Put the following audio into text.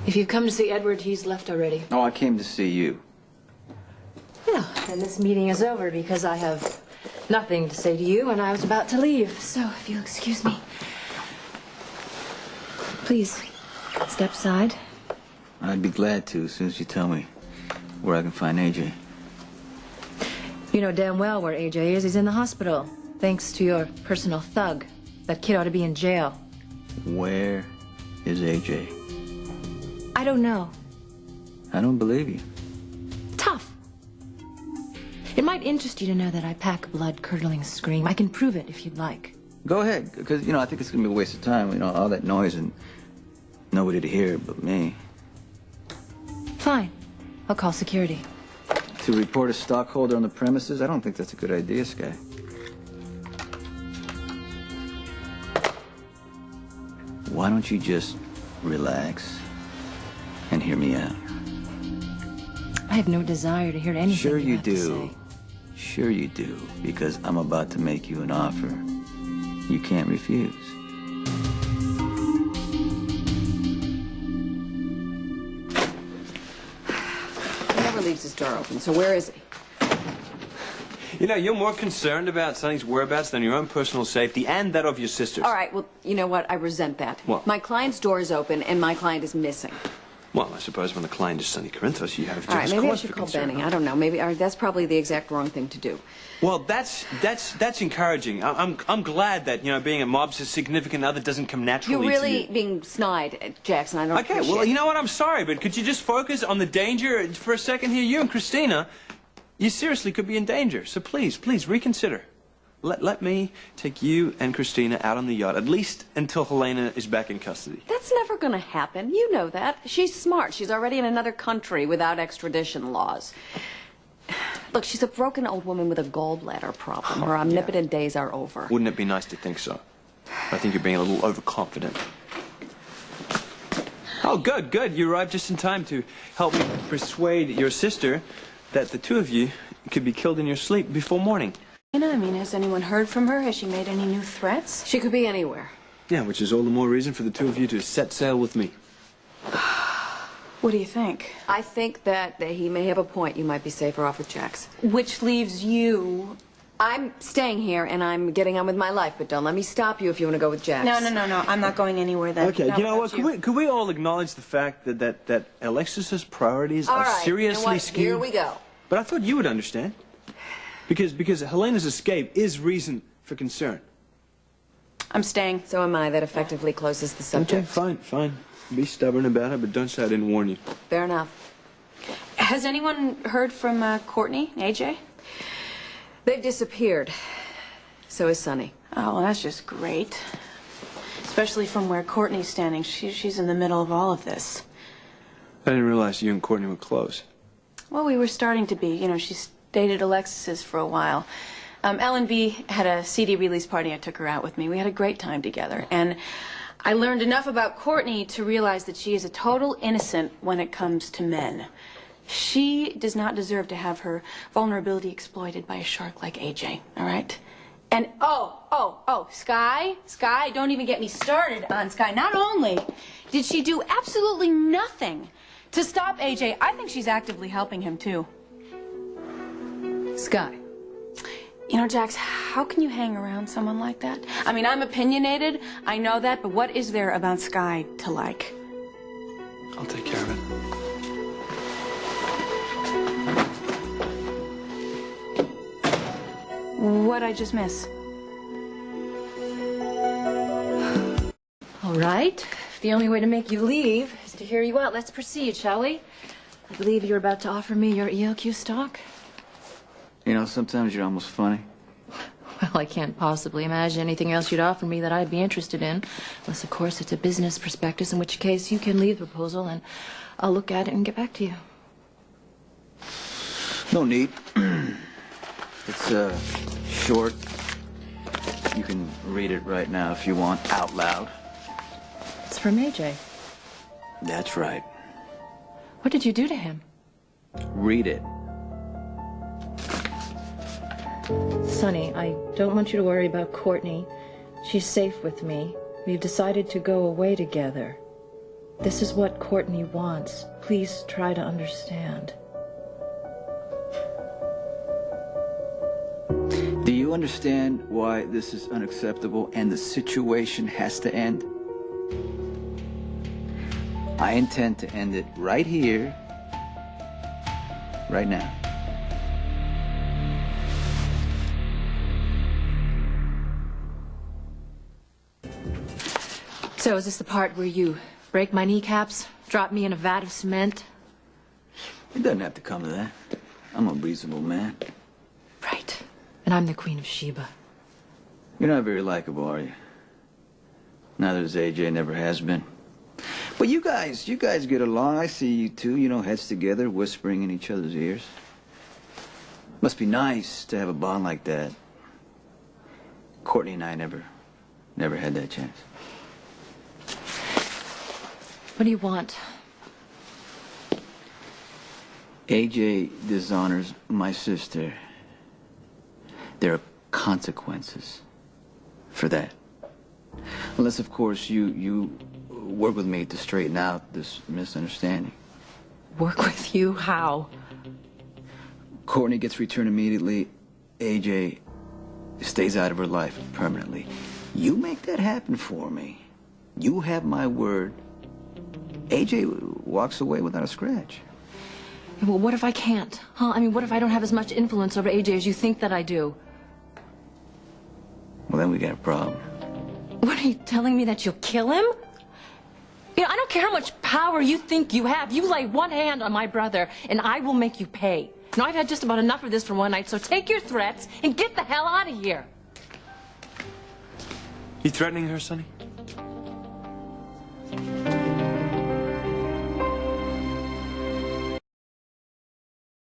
If you've come to see Edward, he's left already. Oh, I came to see you. Well, then this meeting is over because I have nothing to say to you and I was about to leave. So, if you'll excuse me. Please, step aside. I'd be glad to as soon as you tell me where I can find AJ. You know damn well where AJ is. He's in the hospital. Thanks to your personal thug. That kid ought to be in jail. Where is AJ? I don't know. I don't believe you. Tough. It might interest you to know that I pack a blood-curdling scream. I can prove it if you'd like. Go ahead, because, I think it's going to be a waste of time. All that noise and nobody to hear it but me. Fine. I'll call security. To report a stockholder on the premises? I don't think that's a good idea, Skye. Why don't you just relax and hear me out? I have no desire to hear anything Sure you have to do. say. Sure you do, because I'm about to make you an offer you can't refuse. He never leaves his door open, so where is he? You're more concerned about Sonny's whereabouts than your own personal safety and that of your sisters. All right, well, you know what? I resent that. What? My client's door is open, and my client is missing. Well, I suppose when the client is Sonny Corinthos, you have just All right, maybe I cause should for call concern. Benny. I don't know. Maybe that's probably the exact wrong thing to do. Well, that's encouraging. I'm glad that being a mob's significant other doesn't come naturally. You're really to you. being snide, Jackson. I don't Okay, appreciate well, it. you know what? I'm sorry, but could you just focus on the danger for a second here? You and Christina, you seriously could be in danger. So please reconsider. Let me take you and Christina out on the yacht, at least until Helena is back in custody. That's never going to happen. You know that. She's smart. She's already in another country without extradition laws. Look, she's a broken old woman with a gallbladder problem. Her omnipotent days are over. Wouldn't it be nice to think so? I think you're being a little overconfident. Oh, good. You arrived just in time to help me persuade your sister that the two of you could be killed in your sleep before morning. Has anyone heard from her? Has she made any new threats? She could be anywhere. Yeah, which is all the more reason for the two of you to set sail with me. What do you think? I think that he may have a point. You might be safer off with Jax. Which leaves you... I'm staying here, and I'm getting on with my life, but don't let me stop you if you want to go with Jax. No. I'm not going anywhere then. Okay, Not you know what? without Could we all acknowledge the fact that Alexis's priorities All are right, seriously you know what? skewed? Here we go. But I thought you would understand. Because Helena's escape is reason for concern. I'm staying. So am I. That effectively closes the subject. Okay, fine. Be stubborn about it, but don't say I didn't warn you. Fair enough. Has anyone heard from Courtney, AJ? They've disappeared. So is Sonny. Oh, well, that's just great. Especially from where Courtney's standing. She's in the middle of all of this. I didn't realize you and Courtney were close. Well, we were starting to be. She's dated Alexis's for a while. L&B had a CD release party. I took her out with me. We had a great time together. And I learned enough about Courtney to realize that she is a total innocent when it comes to men. She does not deserve to have her vulnerability exploited by a shark like AJ, all right? And, Skye, don't even get me started on Skye. Not only did she do absolutely nothing to stop AJ, I think she's actively helping him, too. Skye. Jax, how can you hang around someone like that? I'm opinionated, I know that, but what is there about Skye to like? I'll take care of it. What'd I just miss? All right. If the only way to make you leave is to hear you out, let's proceed, shall we? I believe you're about to offer me your ELQ stock. Sometimes you're almost funny. Well, I can't possibly imagine anything else you'd offer me that I'd be interested in. Unless, of course, it's a business prospectus, in which case you can leave the proposal and I'll look at it and get back to you. No need. It's short. You can read it right now if you want, out loud. It's from AJ. That's right. What did you do to him? Read it. Sonny, I don't want you to worry about Courtney. She's safe with me. We've decided to go away together. This is what Courtney wants. Please try to understand. Do you understand why this is unacceptable and the situation has to end? I intend to end it right here, right now. So is this the part where you break my kneecaps, drop me in a vat of cement? It doesn't have to come to that. I'm a reasonable man. Right. And I'm the Queen of Sheba. You're not very likable, are you? Neither is AJ, never has been. But you guys get along. I see you two, heads together, whispering in each other's ears. Must be nice to have a bond like that. Courtney and I never had that chance. What do you want? AJ dishonors my sister. There are consequences for that. Unless, of course, you work with me to straighten out this misunderstanding. Work with you? How? Courtney gets returned immediately. AJ stays out of her life permanently. You make that happen for me. You have my word. AJ walks away without a scratch. Well, what if I can't? Huh? I mean, what if I don't have as much influence over AJ as you think that I do? Well, then we got a problem. What, are you telling me that you'll kill him? I don't care how much power you think you have. You lay one hand on my brother, and I will make you pay. I've had just about enough of this for one night, so take your threats and get the hell out of here. You threatening her, Sonny?